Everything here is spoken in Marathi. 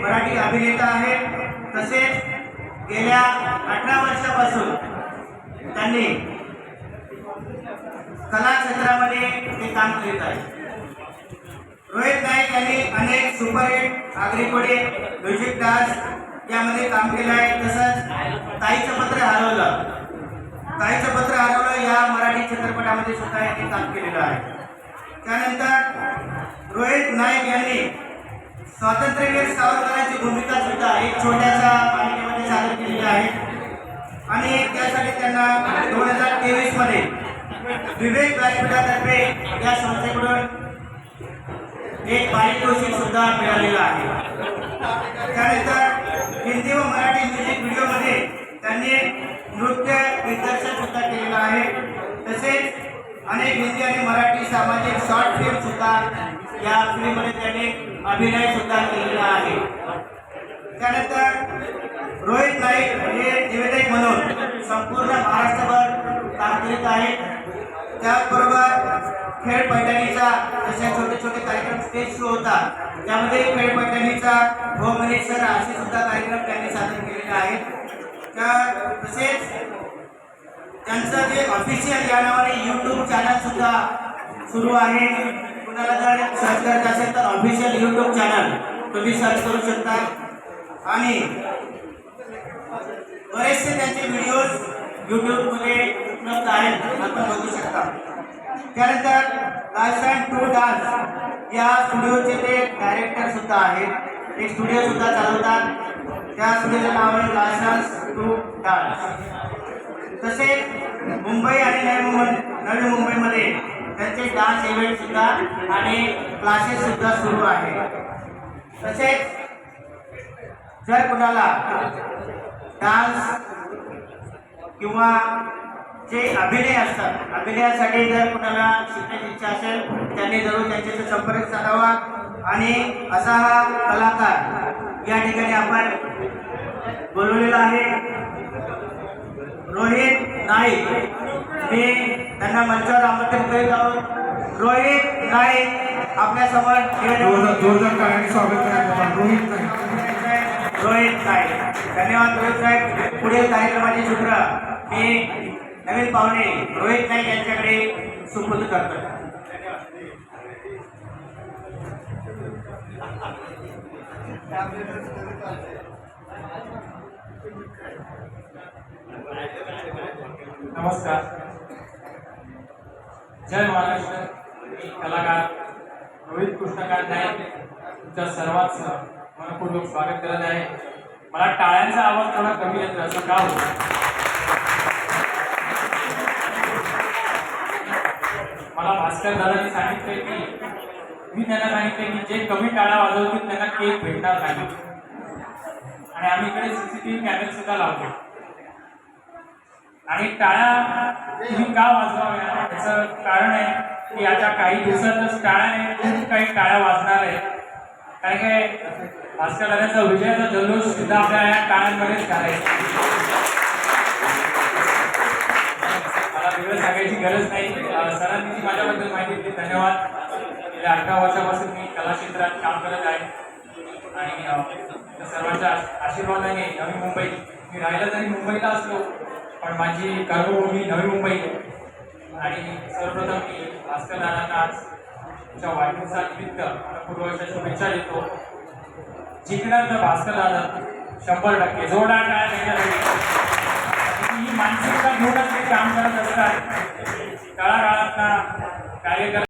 मराठी अभिनेता आहेत. तसेच गेल्या 18 वर्षापासून त्यांनी कला क्षेत्रामध्ये ते काम करीत आहेत. रोहित नाईक यांनी अनेक सुपरहिट आगरीकोडे म्युझिक डान्स यामध्ये काम केलं आहे. तसंच ताईचं पत्र हरवलं या मराठी चित्रपटामध्ये सुद्धा यांनी काम केलेलं आहे. त्यानंतर रोहित नाईक यांनी स्वातंत्र्यवीर सावरकरांची भूमिका सुद्धा एक छोट्याशा मालिकेमध्ये सादर केलेली आहे आणि त्यासाठी त्यांना 2023 मध्ये विवेक व्यासपीठातर्फे या संस्थेकडून एक पारितोषिक सुद्धा मिळालेलं आहे. त्यानंतर हिंदी व मराठी म्युझिक व्हिडिओमध्ये त्यांनी नृत्य दिग्दर्शन सुद्धा केलेलं आहे. तसेच अनेक हिंदी आणि मराठी सामाजिक शॉर्ट फिल्म सुद्धा या फिल्ममध्ये त्यांनी अभिनय सुद्धा केलेला आहे. त्यानंतर रोहित नाईक हे निवेदक म्हणून संपूर्ण महाराष्ट्रभर काम करीत आहेत. त्याचबरोबर खेळ पैठणीचा जसे छोटे छोटे कार्यक्रम स्टेज शो होता त्यामध्ये खेळ पैठणीचा हो मनीष सर असे सुद्धा कार्यक्रम त्यांनी सादर केलेले आहेत. तसेच त्यांचं जे ऑफिशियल या नावाने यूट्यूब चॅनल सुद्धा सुरू आहे. कुणाला जर सर्च करायचं असेल तर ऑफिशियल यूट्यूब चॅनल तुम्ही सर्च करू शकता आणि बरेचसे त्यांचे व्हिडिओज यूट्यूबमध्ये उपलब्ध आहेत, आपण बघू शकता. त्यानंतर लायसन्स टू डान्स या स्टुडिओचे ते डायरेक्टर सुद्धा आहेत. एक स्टुडिओ सुद्धा चालवतात. त्या स्टुडिओचं नाव आहे लायसन्स टू डान्स. तसेच मुंबई आणि नवी मुंबईमध्ये त्यांचे डान्स इव्हेंट सुद्धा आणि क्लासेस सुद्धा सुरू आहे. तसेच जर कुणाला डान्स किंवा जे अभिनय असतात अभिनयासाठी जर कुणाला शिकण्याची इच्छा असेल त्यांनी जरूर त्यांच्याशी संपर्क साधावा. आणि असा हा कलाकार या ठिकाणी आपण बोलवलेला आहे रोहित नाईक. मी त्यांना मंचावर आमंत्रित करीत आहोत. रोहित नाईक आपल्या समोर रोहित नाईक. धन्यवाद रोहित नाईक. पुढील कार्यक्रमाचे सूत्र मी नवीन पाहुणे रोहित नाईक यांच्याकडे सुपूर्द करतो. नमस्कार. जय महाराष्ट्र. मी कलाकार रोहित कृष्णकांत नाईक तुमच्या सर्वांचं मनपूर्वक स्वागत करत आहे. मला टाळ्यांचा आवाज थोडा कमी येतो, असं का होतं? मला भास्कर दादांनी सांगितले की मी त्यांना सांगितले की जे कमी टाळ्या वाजवतील त्यांना केक भेटणार नाही आणि आम्ही इकडे CCTV कॅमेरे सुद्धा लावतो. आणि टाळ्या तुम्ही का वाजवाव्या याचं कारण आहे की आता काही दिवसातच टाळ्याने खूप काही टाळ्या वाजणार आहेत. काय काय भास्कर दादांचा विजयाचा जल्लोष सुद्धा आपल्या या टाळ्यांमध्येच करायचा. मला वेगळं सांगायची गरज नाही. सरांनी जी माझ्याबद्दल माहिती दिली धन्यवाद. गेल्या 18 वर्षापासून मी कला क्षेत्रात काम करत आहे आणि सर्वांच्या आशीर्वादाने नवी मुंबई, मी राहिला जरी मुंबईला असलो पण माझी कर्मभूमी नवी मुंबई. आणि सर्वप्रथम मी भास्कर दादांना आज तुमच्या वाढदिवसानिमित्त पूर्वच्या शुभेच्छा देतो. जिंकणार तर भास्कर दादा 100%. जोरदार टाळ्या त्यांच्यासाठी. ही मानसिकता घेऊनच ते काम करत असतात. तळागाळातला कार्यक्रम